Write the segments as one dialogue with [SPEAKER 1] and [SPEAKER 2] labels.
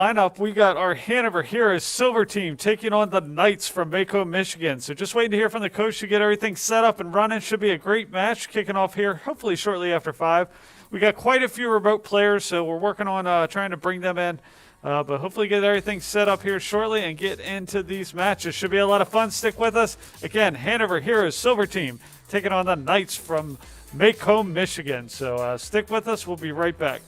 [SPEAKER 1] Lineup, we got our Hanover Heroes Silver team taking on the Knights from Macomb, Michigan. So just waiting to hear from the coach to get everything set up and running. Should be a great match kicking off here, hopefully shortly after 5. We got quite a few remote players, so we're working on trying to bring them in. But hopefully get everything set up here shortly and get into these matches. Should be a lot of fun. Stick with us. Again, Hanover Heroes Silver team taking on the Knights from Macomb, Michigan. So stick with us. We'll be right back.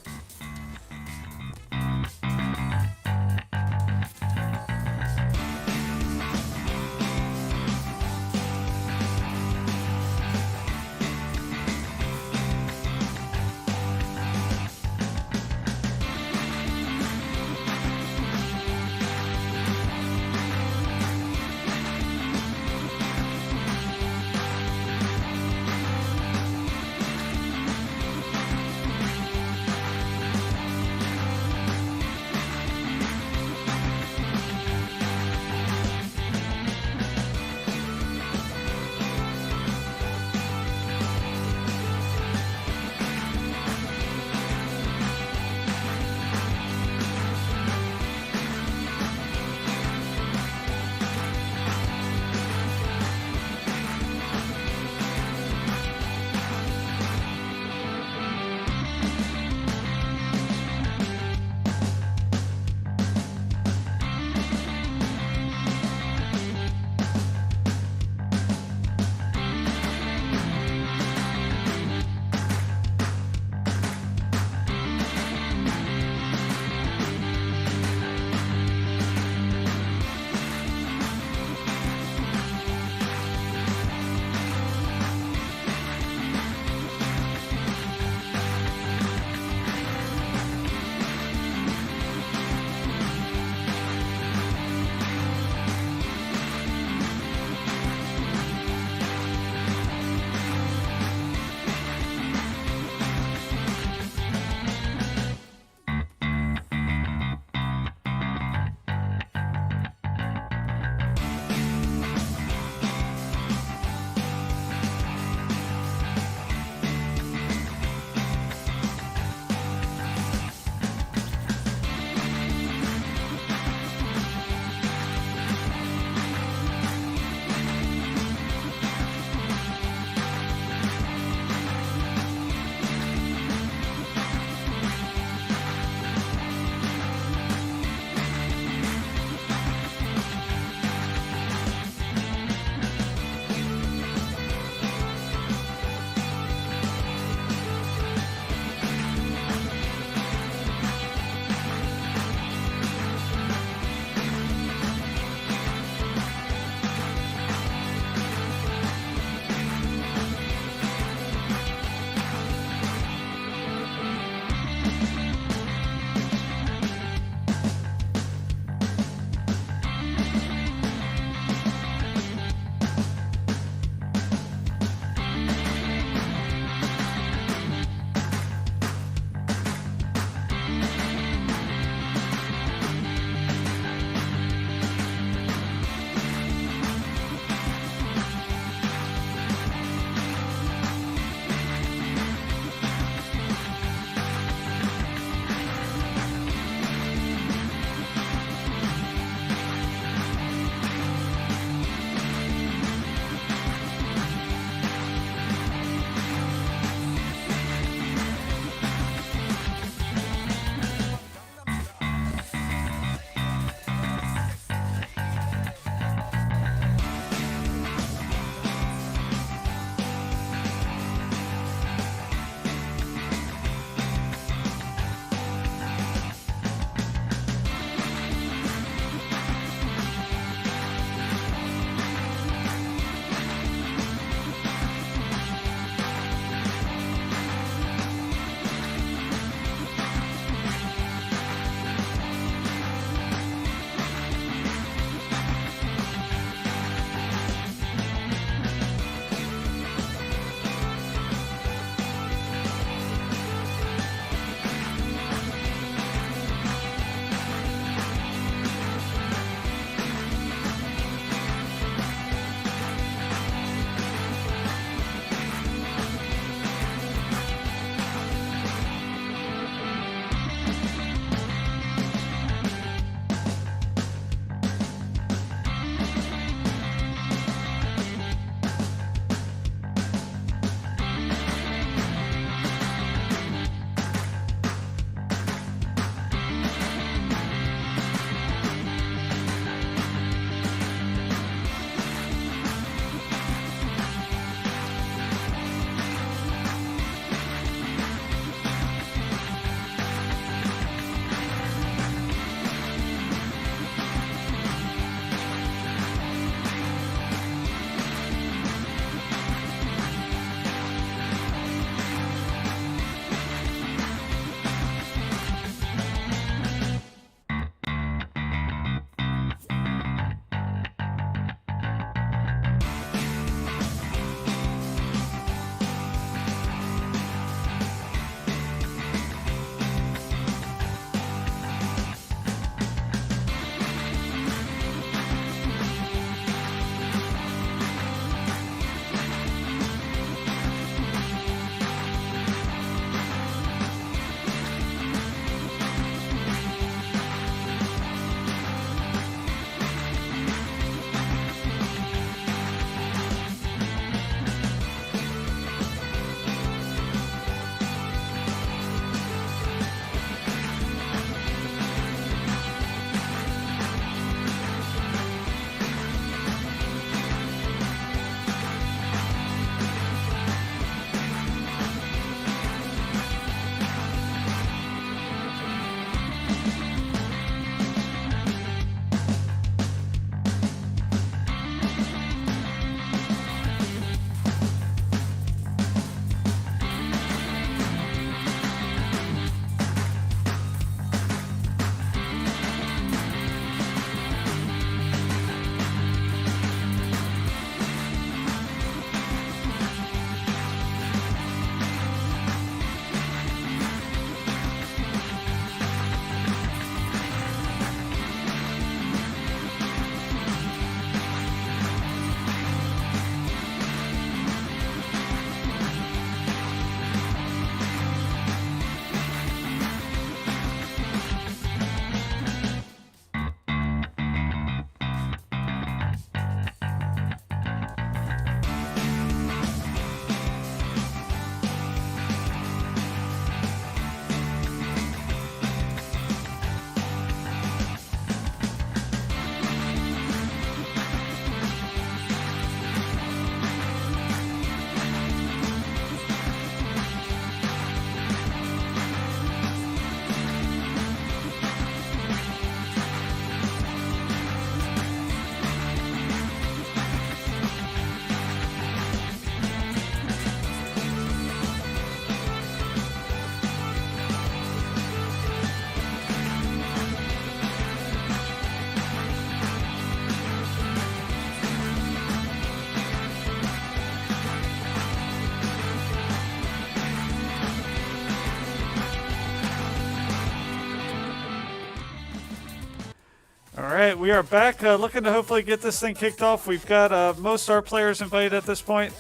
[SPEAKER 1] All right, we are back looking to hopefully get this thing kicked off. We've got most of our players invited at this point.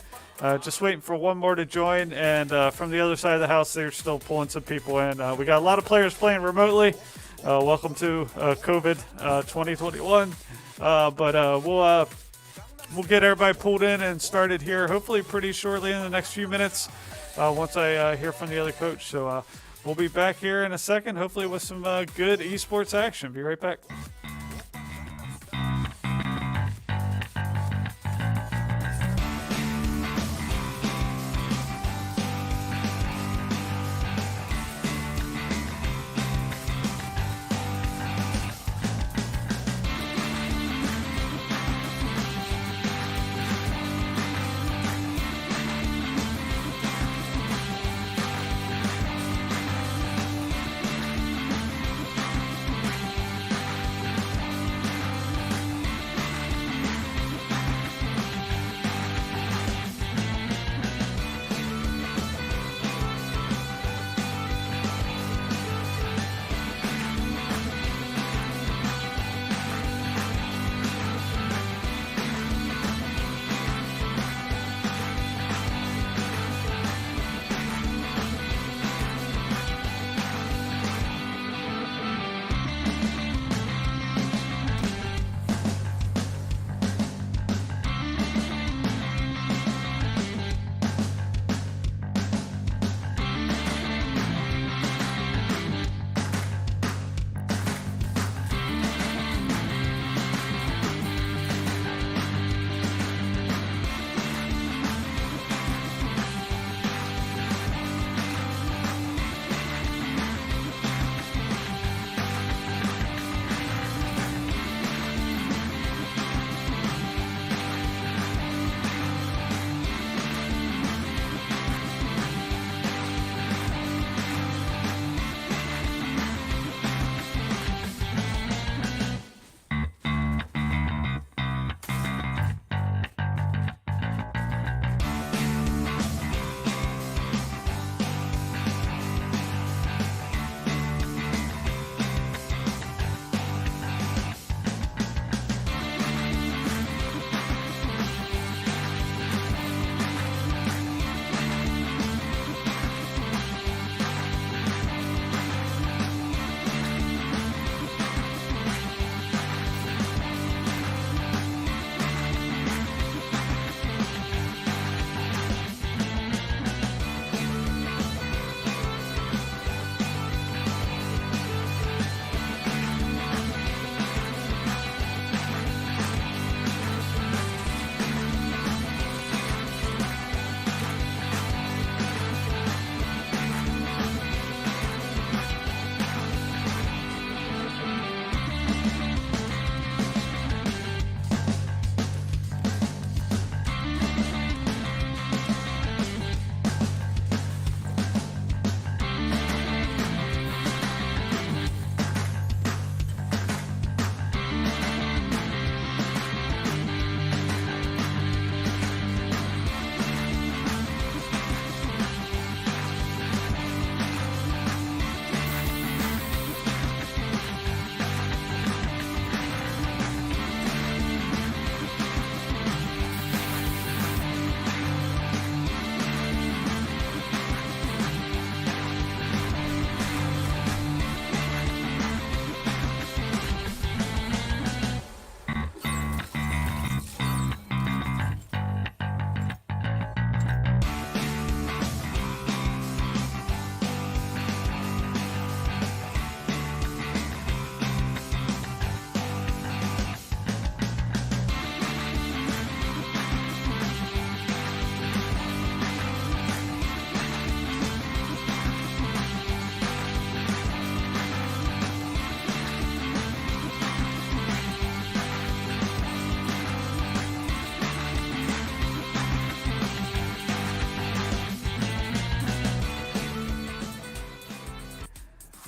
[SPEAKER 1] Just waiting for one more to join, and from the other side of the house, they're still pulling some people in. We got a lot of players playing remotely. Welcome to COVID 2021. But we'll get everybody pulled in and started here hopefully pretty shortly in the next few minutes once I hear from the other coach. So we'll be back here in a second, hopefully with some good esports action. Be right back.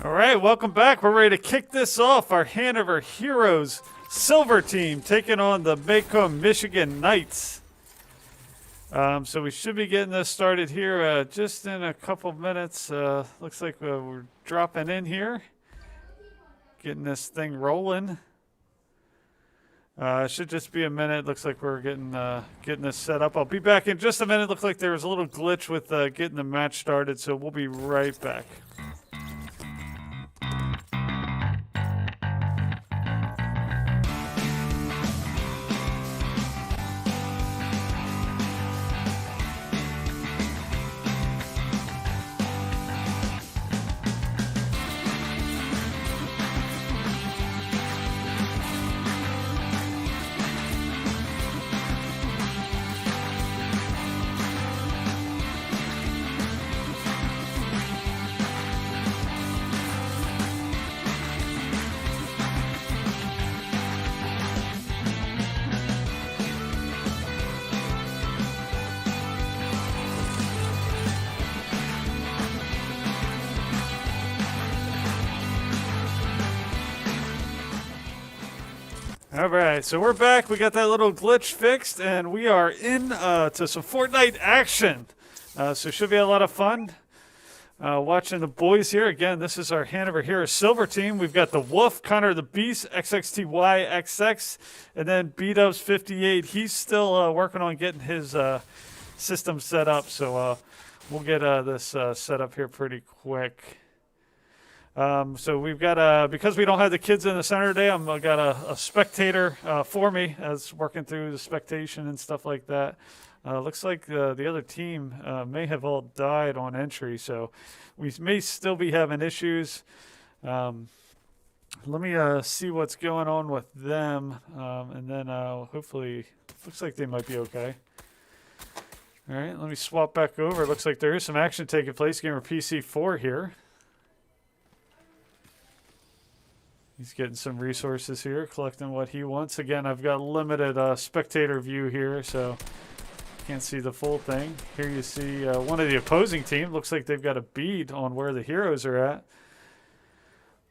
[SPEAKER 1] All right, welcome back. We're ready to kick this off. Our Hanover Heroes Silver team taking on the Macomb Michigan Knights. So we should be getting this started here just in a couple minutes. Looks like we're dropping in here, getting this thing rolling. Should just be a minute. Looks like we're getting this set up. I'll be back in just a minute. Looks like there was a little glitch with getting the match started, so we'll be right back. All right, so we're back. We got that little glitch fixed, and we are in to some Fortnite action. So should be a lot of fun watching the boys here. Again, this is our Hanover Heroes Silver team. We've got the Wolf, Connor the Beast, XXTYXX, and then B-Dubs 58. He's still working on getting his system set up, so we'll get this set up here pretty quick. So we've got because we don't have the kids in the center today, I've got a spectator for me as working through the spectation and stuff like that. Looks like the other team may have all died on entry, so we may still be having issues. Let me see what's going on with them, and then hopefully, looks like they might be okay. All right, let me swap back over. It looks like there is some action taking place. Gamer PC4 here. He's getting some resources here, collecting what he wants. Again, I've got limited spectator view here, so can't see the full thing. Here you see one of the opposing team. Looks like they've got a bead on where the heroes are at.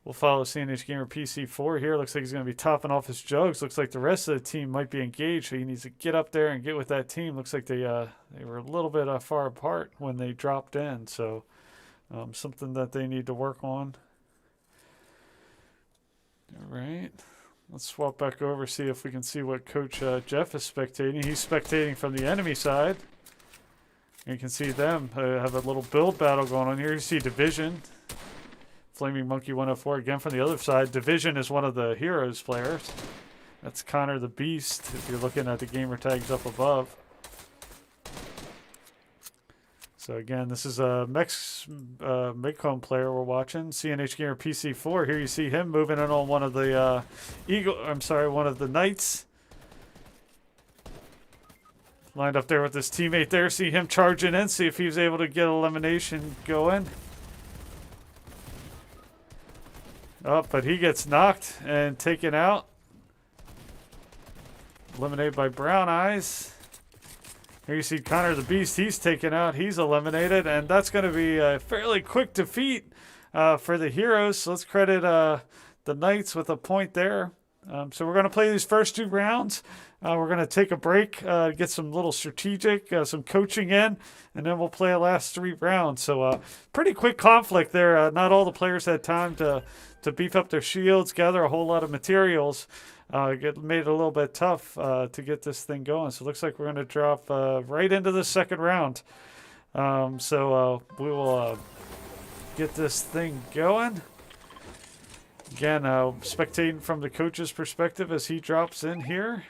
[SPEAKER 1] We'll follow CNH Gamer PC4 here. Looks like he's going to be topping off his jugs. Looks like the rest of the team might be engaged, so he needs to get up there and get with that team. Looks like they were a little bit far apart when they dropped in, so something that they need to work on. All right, let's swap back over, see if we can see what Coach Jeff is spectating. He's spectating from the enemy side. You can see them have a little build battle going on here. You see Division, Flaming Monkey 104 again from the other side. Division is one of the Heroes players. That's Connor the Beast, if you're looking at the gamer tags up above. So again, this is a Macomb player we're watching. CNH Gamer PC4. Here you see him moving in on one of the one of the Knights. Lined up there with his teammate there. See him charging in. See if he was able to get elimination going. Oh, but he gets knocked and taken out. Eliminated by Brown Eyes. Here you see Connor the Beast. He's taken out. He's eliminated. And that's going to be a fairly quick defeat for the Heroes. So let's credit the Knights with a point there. So we're going to play these first two rounds. We're going to take a break, get some little strategic, some coaching in, and then we'll play the last three rounds. So pretty quick conflict there. Not all the players had time to beef up their shields, gather a whole lot of materials. Made it a little bit tough to get this thing going. So it looks like we're going to drop right into the second round. So we will get this thing going. Again, spectating from the coach's perspective as he drops in here.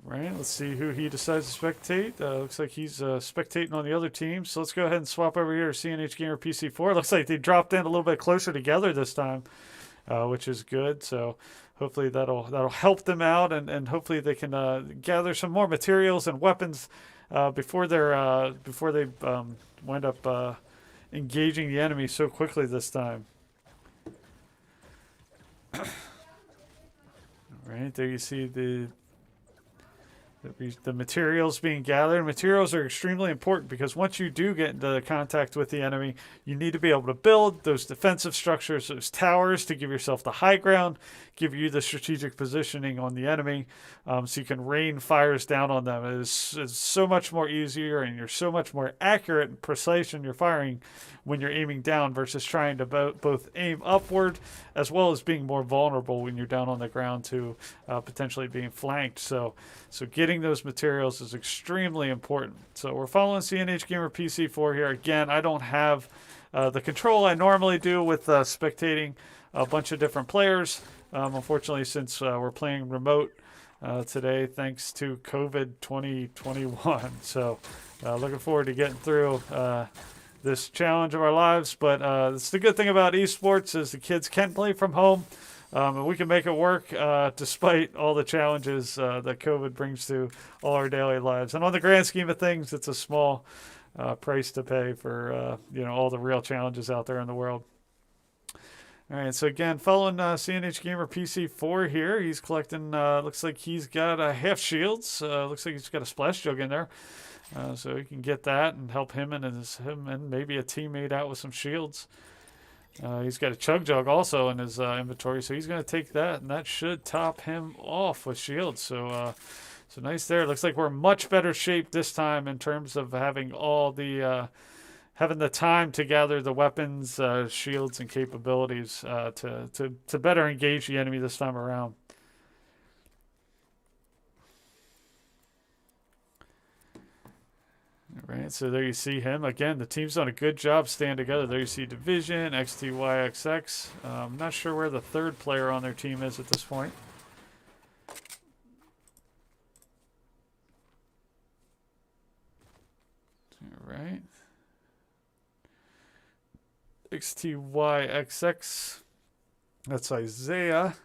[SPEAKER 1] Right, let's see who he decides to spectate. Looks like he's spectating on the other team. So let's go ahead and swap over here to CNH Gamer PC4. Looks like they dropped in a little bit closer together this time, which is good. So hopefully that'll help them out, and hopefully they can gather some more materials and weapons before they wind up engaging the enemy so quickly this time. All right, there you see the the materials being gathered. Materials are extremely important because once you do get into contact with the enemy, you need to be able to build those defensive structures, those towers to give yourself the high ground, give you the strategic positioning on the enemy, so you can rain fires down on them. It's so much more easier, and you're so much more accurate and precise in your firing when you're aiming down versus trying to both aim upward as well as being more vulnerable when you're down on the ground to potentially being flanked. So getting those materials is extremely important. So we're following CNH Gamer PC4 here. Again, I don't have the control I normally do with spectating a bunch of different players. Unfortunately, since we're playing remote today, thanks to COVID 2021. So looking forward to getting through this challenge of our lives. But it's the good thing about esports is the kids can play from home. And we can make it work despite all the challenges that COVID brings to all our daily lives. And on the grand scheme of things, it's a small price to pay for all the real challenges out there in the world. All right, so again, following CNH Gamer PC4 here, he's collecting, looks like he's got half shields. Looks like he's got a splash jug in there. So he can get that and help him and maybe a teammate out with some shields. He's got a chug jug also in his inventory, so he's going to take that, and that should top him off with shields. So nice there. Looks like we're in much better shape this time in terms of having all the having the time to gather the weapons, shields, and capabilities to better engage the enemy this time around. All right, so there you see him. Again, the team's done a good job staying together. There you see Division, XTYXX. I'm not sure where the third player on their team is at this point. All right. XTYXX. That's Isaiah.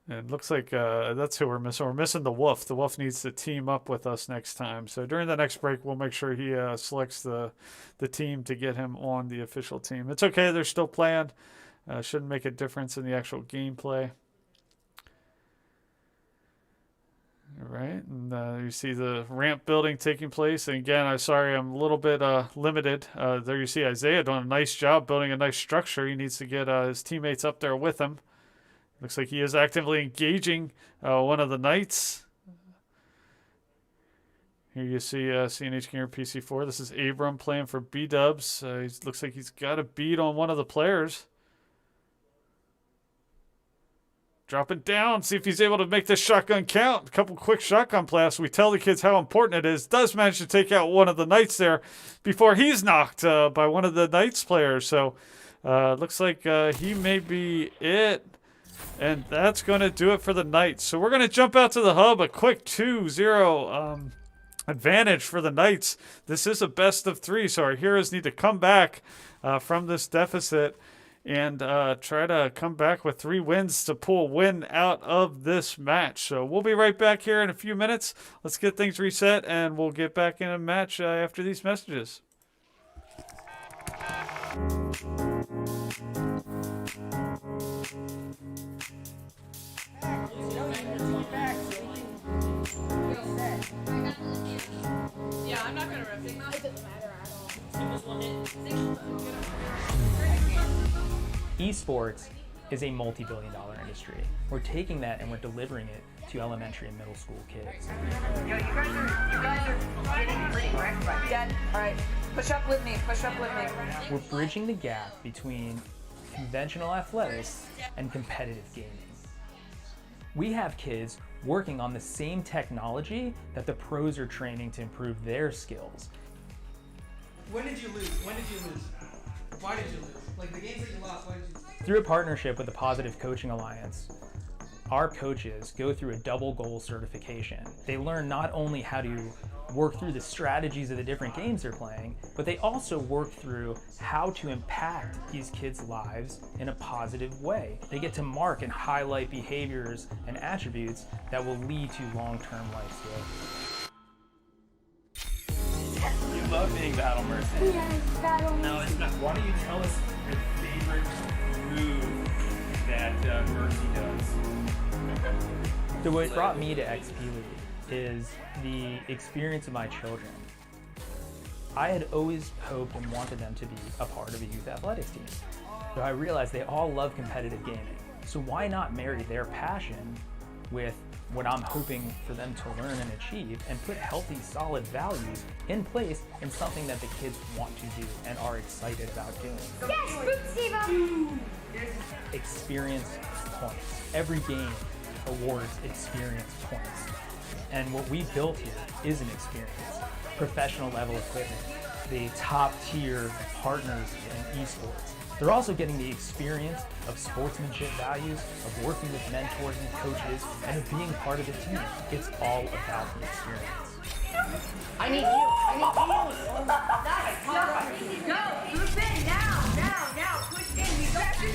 [SPEAKER 1] And it looks like that's who we're missing. We're missing the Wolf. The Wolf needs to team up with us next time. So during the next break, we'll make sure he selects the team to get him on the official team. It's okay. They're still playing. Shouldn't make a difference in the actual gameplay. All right. And you see the ramp building taking place. And again, I'm sorry, I'm a little bit limited. There you see Isaiah doing a nice job building a nice structure. He needs to get his teammates up there with him. Looks like he is actively engaging one of the Knights. Here you see CNH Gamer PC4. This is Abram playing for B-Dubs. Looks like he's got a beat on one of the players. Dropping down, see if he's able to make this shotgun count. A couple quick shotgun blasts. We tell the kids how important it is. Does manage to take out one of the Knights there before he's knocked by one of the Knights players. So looks like he may be it. And that's going to do it for the Knights. So we're going to jump out to the hub. A quick 2-0 advantage for the Knights. This is a best of 3, so our heroes need to come back from this deficit and try to come back with 3 wins to pull a win out of this match. So we'll be right back here in a few minutes. Let's get things reset, and we'll get back in a match after these messages.
[SPEAKER 2] Yeah, I'm not gonna rip it. It doesn't matter at all.
[SPEAKER 3] Esports is a multi-billion-dollar industry. We're taking that and we're delivering it to elementary and middle school kids.
[SPEAKER 4] Yo, you guys are getting pretty wrecked right now. Dad, all right, push up with me, push up with me.
[SPEAKER 3] We're bridging the gap between conventional athletics and competitive gaming. We have kids working on the same technology that the pros are training to improve their skills.
[SPEAKER 5] When did you lose? When did you lose? Why did you lose? Like the games that you lost, why did you lose?
[SPEAKER 3] Through a partnership with the Positive Coaching Alliance, our coaches go through a double goal certification. They learn not only how to work through the strategies of the different games they're playing, but they also work through how to impact these kids' lives in a positive way. They get to mark and highlight behaviors and attributes that will lead to long-term life skills.
[SPEAKER 6] You love being Battle Mercy.
[SPEAKER 7] Yes, Battle
[SPEAKER 6] No, it's not. Why don't you tell us your favorite move that Mercy does?
[SPEAKER 3] So what brought me to XP League is the experience of my children. I had always hoped and wanted them to be a part of a youth athletics team. So I realized they all love competitive gaming. So why not marry their passion with what I'm hoping for them to learn and achieve, and put healthy, solid values in place in something that the kids want to do and are excited about doing.
[SPEAKER 7] Yes, Steve!
[SPEAKER 3] Experience points. Every game awards experience points. And what we built here is an experience. Professional level equipment, the top tier partners in esports. They're also getting the experience of sportsmanship values, of working with mentors and coaches, and of being part of the team. It's all about the experience.
[SPEAKER 4] I need you. Nice. Go. Move in now. Push in. We got you.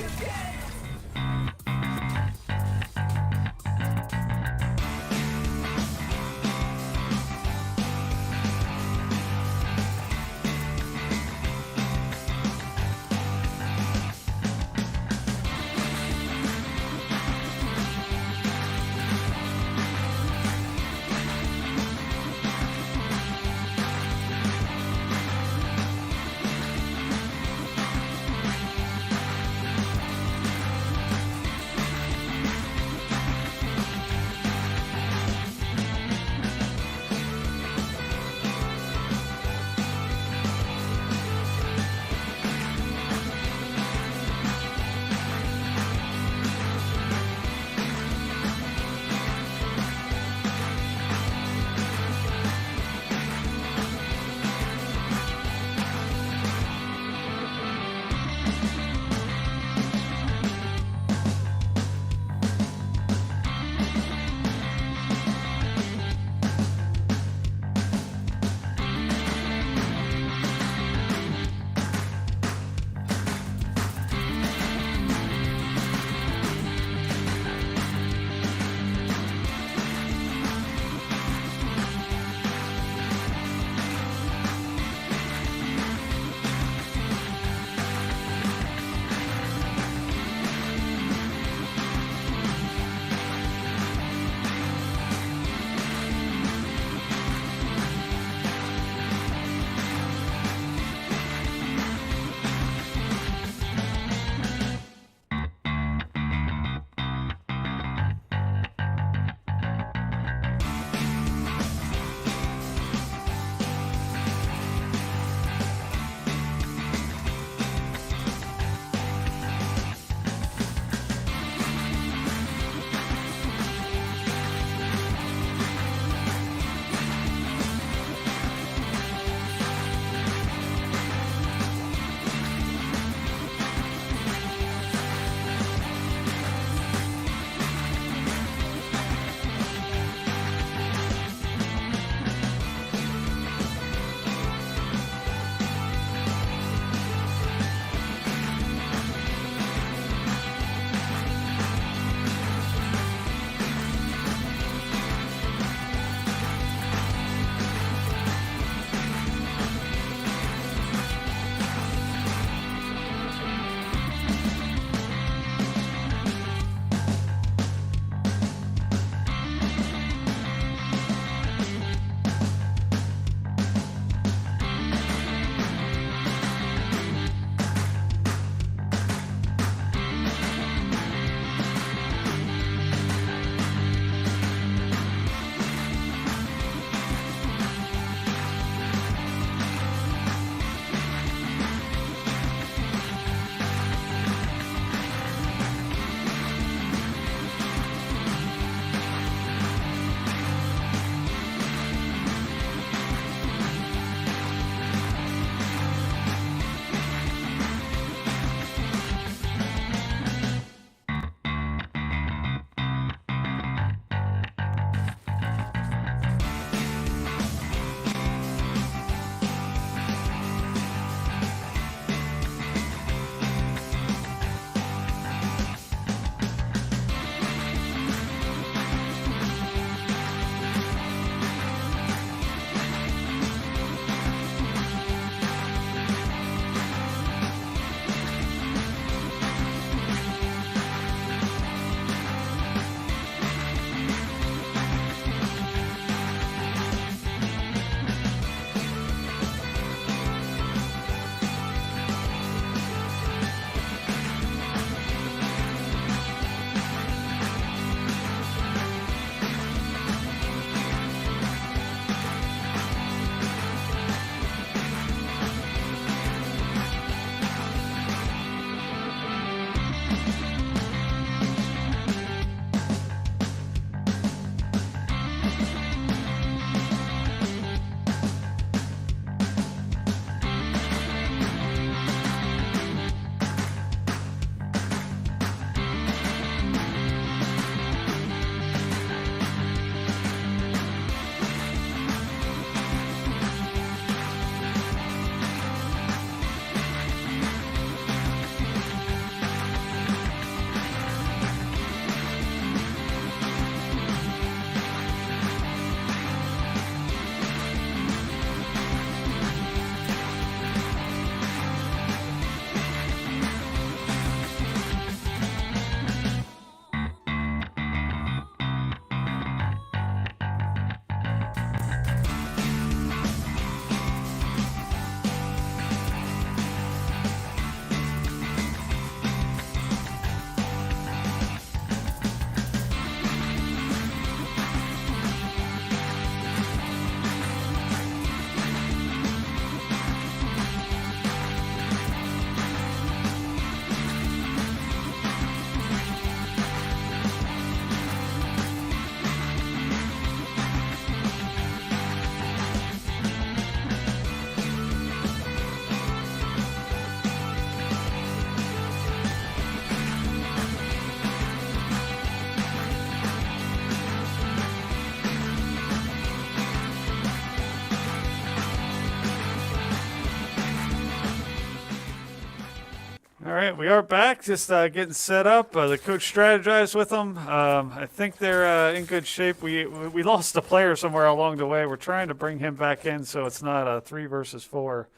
[SPEAKER 1] All right, we are back. Just getting set up. The coach strategized with them. I think they're in good shape. We lost a player somewhere along the way. We're trying to bring him back in so it's not a 3 versus 4.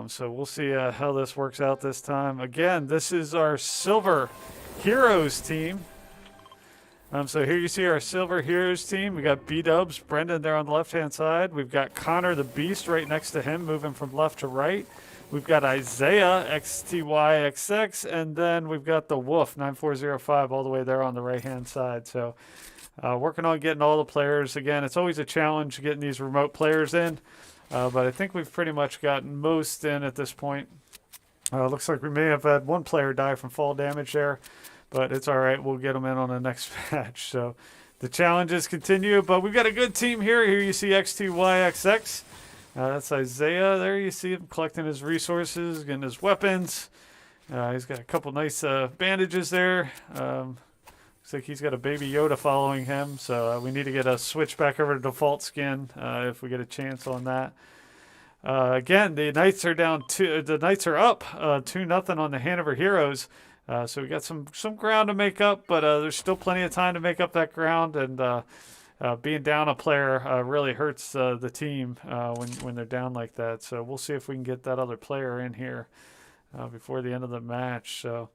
[SPEAKER 1] So we'll see how this works out this time. Again, this is our Silver Heroes team. So here you see our Silver Heroes team. We got B-Dubs, Brendan there on the left-hand side. We've got Connor the Beast right next to him, moving from left to right. We've got Isaiah, XTYXX, and then we've got the Wolf, 9405, all the way there on the right-hand side. So working on getting all the players. Again, it's always a challenge getting these remote players in, but I think we've pretty much gotten most in at this point. Looks like we may have had one player die from fall damage there, but it's all right. We'll get them in on the next match. So the challenges continue, but we've got a good team here. Here you see X2YXX. That's Isaiah there. You see him collecting his resources, getting his weapons. He's got a couple nice bandages there. Looks like he's got a baby Yoda following him. So we need to get a switch back over to default skin if we get a chance on that. Again, the Knights are down the Knights are up 2-0 on the Hanover Heroes. So we got some ground to make up, but there's still plenty of time to make up that ground. And being down a player really hurts the team when they're down like that. So we'll see if we can get that other player in here before the end of the match. So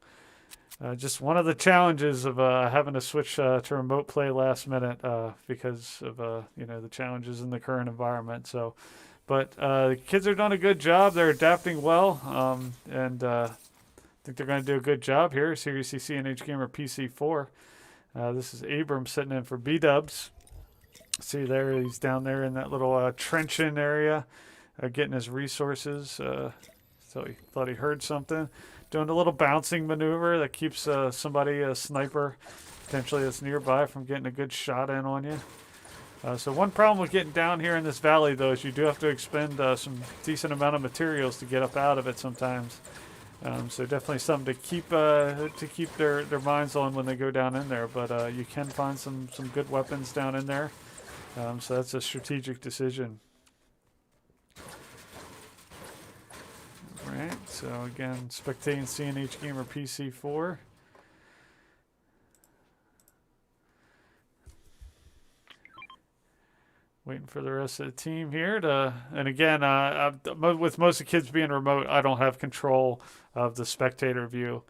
[SPEAKER 1] just one of the challenges of having to switch to remote play last minute because of the challenges in the current environment. So, but the kids are doing a good job. They're adapting well, and I think they're going to do a good job here. So you see CNH Gamer PC4. This is Abram sitting in for B-Dubs. See there, he's down there in that little trenching area, getting his resources. So he thought he heard something. Doing a little bouncing maneuver that keeps somebody, a sniper, potentially that's nearby, from getting a good shot in on you. So one problem with getting down here in this valley, though, is you do have to expend some decent amount of materials to get up out of it sometimes. So definitely something to keep their minds on when they go down in there. But you can find some good weapons down in there. So that's a strategic decision. All right. So again, spectating CNH Gamer PC4. Waiting for the rest of the team here to, and again, with most of the kids being remote, I don't have control of the spectator view.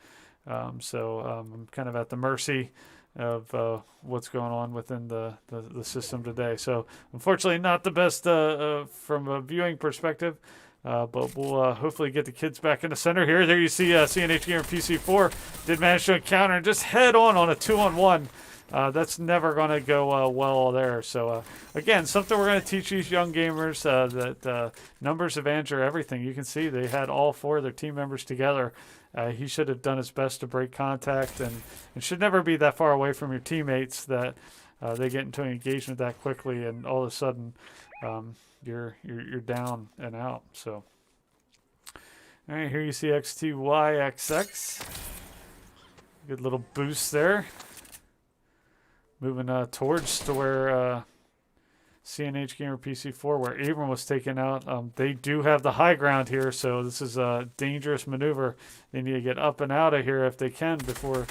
[SPEAKER 1] So I'm kind of at the mercy of what's going on within the system today. So unfortunately not the best from a viewing perspective, but we'll hopefully get the kids back in the center here. There you see CNH Gamer PC4 did manage to encounter and just head on a 2-on-1. That's never going to go well there. So, again, something we're going to teach these young gamers that numbers advantage are everything. You can see they had all 4 of their team members together. He should have done his best to break contact, and it should never be that far away from your teammates that they get into an engagement that quickly, and all of a sudden you're down and out. So, all right, here you see XTYXX. Good little boost there. Moving towards to where CNH Gamer PC4, where Abram was taken out. They do have the high ground here, so this is a dangerous maneuver. They need to get up and out of here if they can before.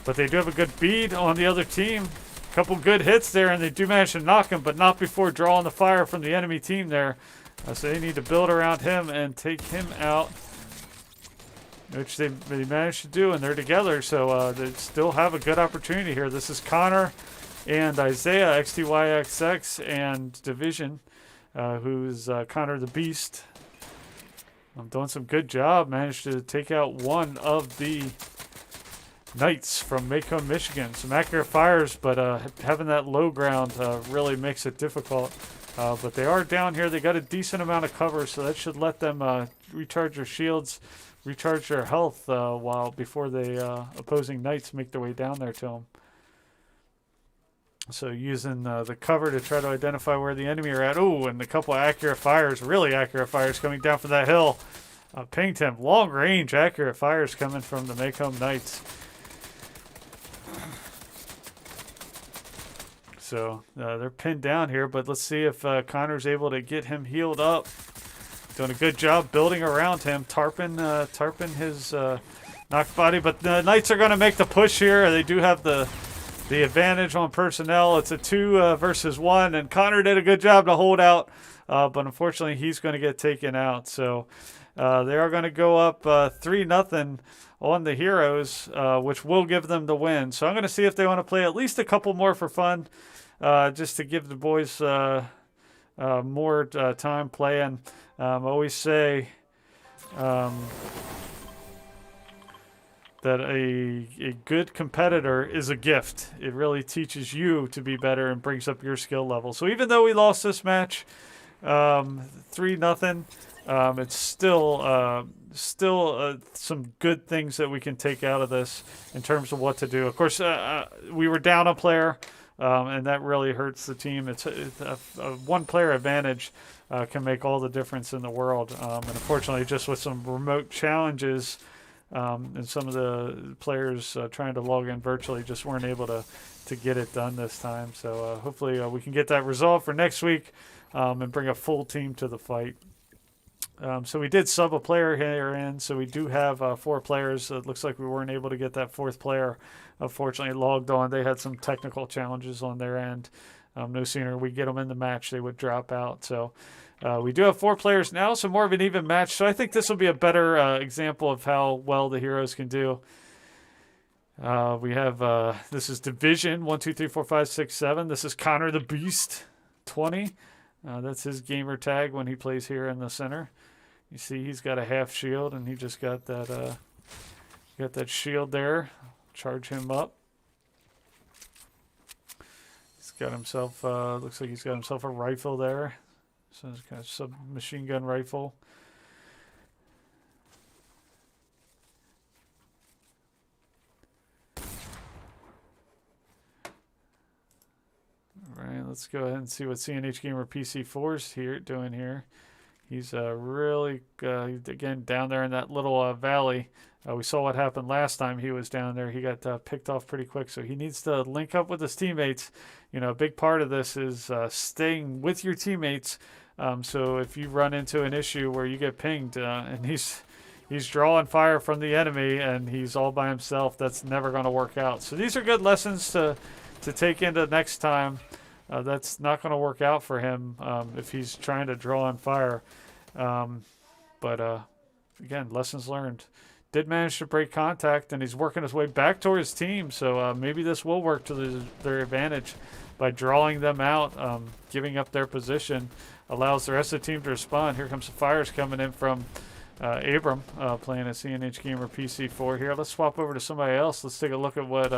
[SPEAKER 1] But they do have a good bead on the other team. A couple good hits there, and they do manage to knock him, but not before drawing the fire from the enemy team there. So they need to build around him and take him out, which they managed to do, and they're together, so they still have a good opportunity here. This is Connor and Isaiah, XTYXX, and Division, who's Connor the Beast. I'm doing some good job. Managed to take out one of the Knights from Macomb, Michigan. Some accurate fires, but having that low ground really makes it difficult. But they are down here. They got a decent amount of cover, so that should let them recharge their shields, recharge their health before the opposing Knights make their way down there to them. So using the cover to try to identify where the enemy are at. Oh, and a couple of accurate fires, really accurate fires coming down from that hill. Pinged him. Long range accurate fires coming from the Macomb Knights. So they're pinned down here, but let's see if Connor's able to get him healed up. doing a good job building around him, tarping his knocked body. But the Knights are going to make the push here. They do have the advantage on personnel. It's a 2 versus 1, and Connor did a good job to hold out, but unfortunately he's going to get taken out. So they are going to go up 3-0 on the Heroes, which will give them the win. So I'm going to see if they want to play at least a couple more for fun, just to give the boys more time playing. I always say that a good competitor is a gift. It really teaches you to be better and brings up your skill level. So even though we lost this match 3-0, it's still some good things that we can take out of this in terms of what to do. Of course, we were down a player, and that really hurts the team. It's a one-player advantage can make all the difference in the world. And unfortunately, just with some remote challenges, and some of the players trying to log in virtually just weren't able to get it done this time. So hopefully we can get that resolved for next week and bring a full team to the fight. So we did sub a player here in, so we do have 4 players. It looks like we weren't able to get that 4th player, unfortunately, logged on. They had some technical challenges on their end. No sooner we get them in the match, they would drop out. So we do have 4 players now, so more of an even match. So I think this will be a better example of how well the Heroes can do. We have, this is Division 1, 2, 3, 4, 5, 6, 7. This is Connor the Beast 20. That's his gamer tag when he plays here in the center. You see he's got a half shield, and he just got that shield there. Charge him up. He's got himself, looks like he's got himself a rifle there. So it's kind of submachine gun rifle. All right, let's go ahead and see what CNH Gamer PC4's doing here. He's really, again, down there in that little valley. We saw what happened last time he was down there. He got picked off pretty quick, so he needs to link up with his teammates. You know, a big part of this is staying with your teammates. So if you run into an issue where you get pinged and he's drawing fire from the enemy and he's all by himself, that's never going to work out. So these are good lessons to take into next time. That's not going to work out for him if he's trying to draw on fire. But again, lessons learned. Did manage to break contact, and he's working his way back towards his team. So maybe this will work to their advantage by drawing them out, giving up their position, allows the rest of the team to respond. Here comes the fires coming in from Abram, playing a CNH Gamer PC4 here. Let's swap over to somebody else. Let's take a look at what...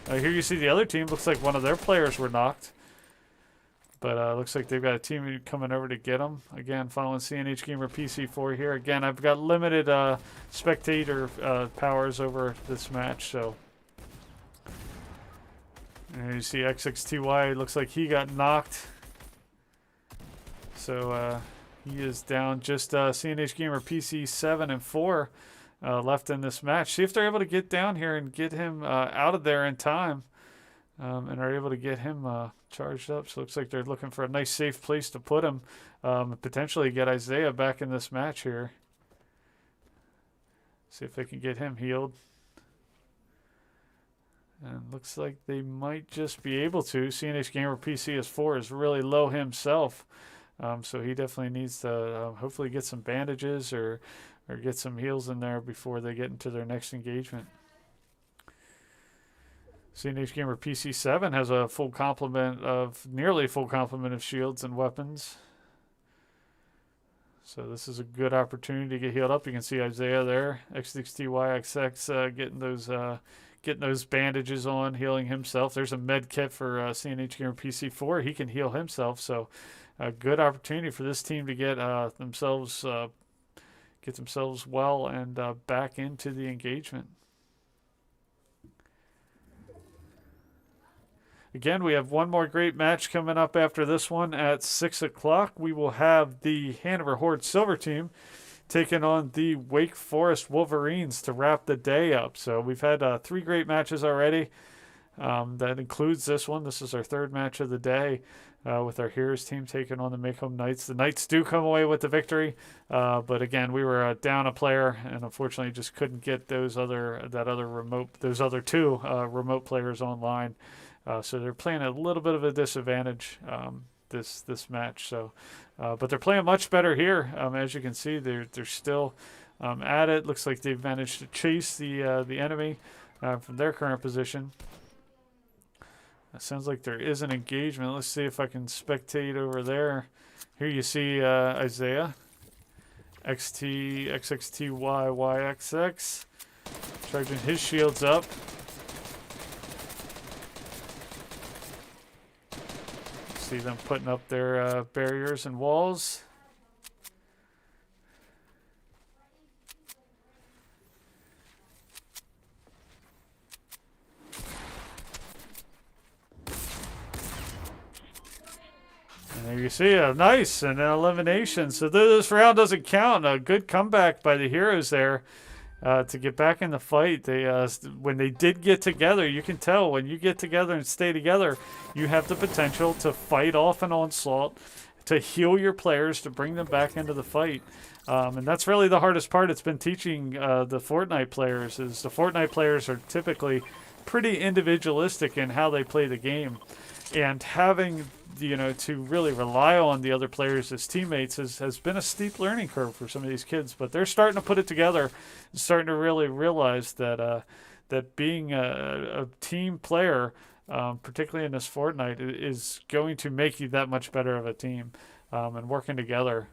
[SPEAKER 1] here you see the other team. Looks like one of their players were knocked. But looks like they've got a team coming over to get them. Again, following CNH Gamer PC4 here. Again, I've got limited spectator powers over this match. So and you see XXTY. Looks like he got knocked. So he is down. Just CNH Gamer PC 7 and 4 left in this match. See if they're able to get down here and get him out of there in time. And are able to get him charged up. So it looks like they're looking for a nice safe place to put him. Potentially get Isaiah back in this match here. See if they can get him healed. And looks like they might just be able to. CNH Gamer PC is 4 is really low himself. So he definitely needs to hopefully get some bandages or get some heals in there before they get into their next engagement. CNH Gamer PC7 has a full complement of, nearly full complement of shields and weapons. So this is a good opportunity to get healed up. You can see Isaiah there, XXTYXX getting those bandages on, healing himself. There's a med kit for CNH Gamer PC4. He can heal himself. So a good opportunity for this team to get themselves well and back into the engagement. Again, we have one more great match coming up after this one at 6 o'clock. We will have the Hanover Heroes Silver team taking on the Wake Forest Wolverines to wrap the day up. So we've had 3 great matches already. That includes this one. This is our third match of the day with our Heroes team taking on the Macomb Knights. The Knights do come away with the victory, but again, we were down a player and unfortunately just couldn't get those other two remote players online. So they're playing a little bit of a disadvantage this match. So, but they're playing much better here. As you can see, they're still at it. Looks like they've managed to chase the enemy from their current position. It sounds like there is an engagement. Let's see if I can spectate over there. Here you see Isaiah. XT, XXT, YYXX. Charging his shields up. See them putting up their barriers and walls. And there you see nice and an elimination. So this round doesn't count. A good comeback by the Heroes there to get back in the fight. They when they did get together, you can tell when you get together and stay together, you have the potential to fight off an onslaught, to heal your players, to bring them back into the fight. And that's really the hardest part. It's been teaching the Fortnite players is the Fortnite players are typically pretty individualistic in how they play the game. And having, to really rely on the other players as teammates has been a steep learning curve for some of these kids. But they're starting to put it together and starting to really realize that that being a team player, particularly in this Fortnite, is going to make you that much better of a team. And working together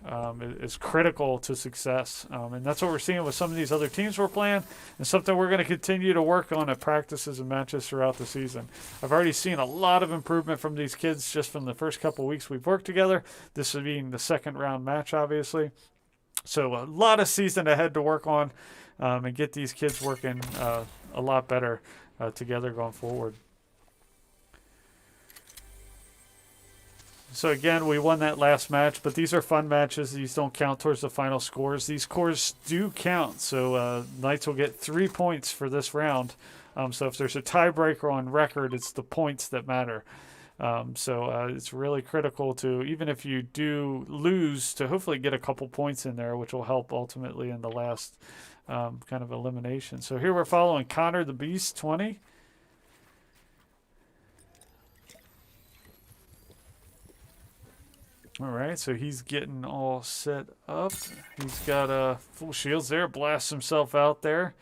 [SPEAKER 1] is critical to success. And that's what we're seeing with some of these other teams we're playing, and something we're going to continue to work on at practices and matches throughout the season. I've already seen a lot of improvement from these kids just from the first couple weeks we've worked together. This being the second round match, obviously. So a lot of season ahead to work on and get these kids working a lot better together going forward. So again, we won that last match, but these are fun matches. These don't count towards the final scores. These scores do count, so Knights will get 3 points for this round. So if there's a tiebreaker on record, it's the points that matter. So it's really critical to, even if you do lose, to hopefully get a couple points in there, which will help ultimately in the last kind of elimination. So here we're following Connor the Beast, 20. All right, so he's getting all set up. He's got full shields there, blasts himself out there.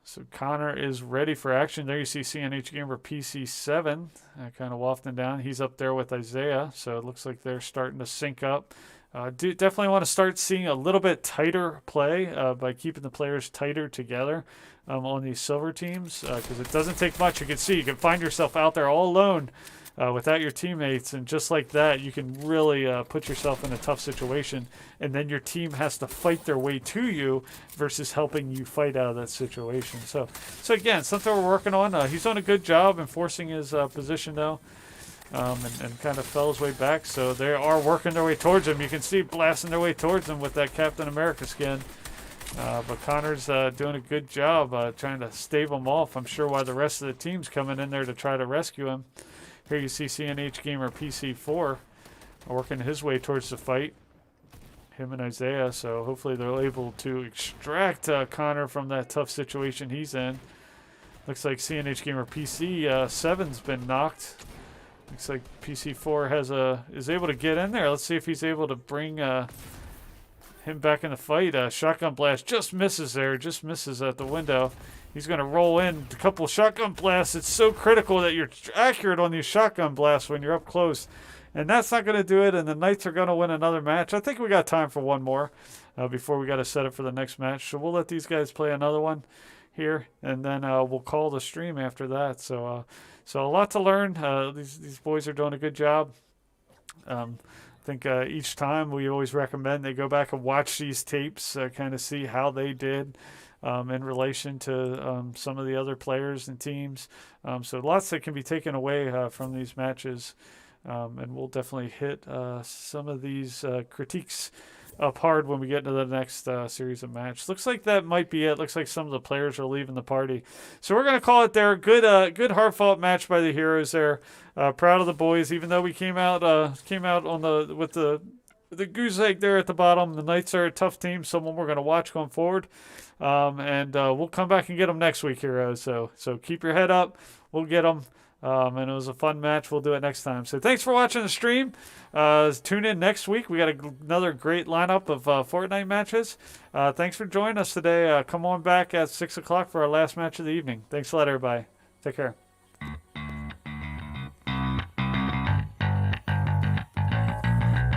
[SPEAKER 1] So Connor is ready for action. There you see CNH Gamer PC7 kind of wafting down. He's up there with Isaiah, so it looks like they're starting to sync up. Definitely want to start seeing a little bit tighter play by keeping the players tighter together on these silver teams because it doesn't take much. You can see, you can find yourself out there all alone without your teammates, and just like that, you can really put yourself in a tough situation, and then your team has to fight their way to you versus helping you fight out of that situation. So again, something we're working on. He's done a good job enforcing his position, though, and kind of fell his way back. So they are working their way towards him. You can see blasting their way towards him with that Captain America skin. But Connor's doing a good job trying to stave him off. I'm sure why the rest of the team's coming in there to try to rescue him. Here you see CNH Gamer PC4 working his way towards the fight. Him and Isaiah, so hopefully they're able to extract Connor from that tough situation he's in. Looks like CNH Gamer PC7's been knocked. Looks like PC4 is able to get in there. Let's see if he's able to bring him back in the fight. Shotgun blast just misses there, just misses at the window. He's going to roll in a couple shotgun blasts. It's so critical that you're accurate on these shotgun blasts when you're up close. And that's not going to do it, and the Knights are going to win another match. I think we got time for one more before we got to set up for the next match. So we'll let these guys play another one here, and then we'll call the stream after that. So a lot to learn. These boys are doing a good job. I think each time we always recommend they go back and watch these tapes, kind of see how they did in relation to some of the other players and teams. So lots that can be taken away from these matches. And we'll definitely hit some of these critiques up hard when we get into the next series of matches. Looks like that might be it. Looks like some of the players are leaving the party. So we're going to call it there. Good hard-fought match by the Heroes there. Proud of the boys, even though we came out on with the goose egg there at the bottom. The Knights are a tough team, someone we're going to watch going forward. And we'll come back and get them next week, Heroes. So keep your head up. We'll get them. And it was a fun match. We'll do it next time. So thanks for watching the stream. Tune in next week. We got another great lineup of Fortnite matches. Thanks for joining us today. Come on back at 6 o'clock for our last match of the evening. Thanks a lot, everybody. Take care.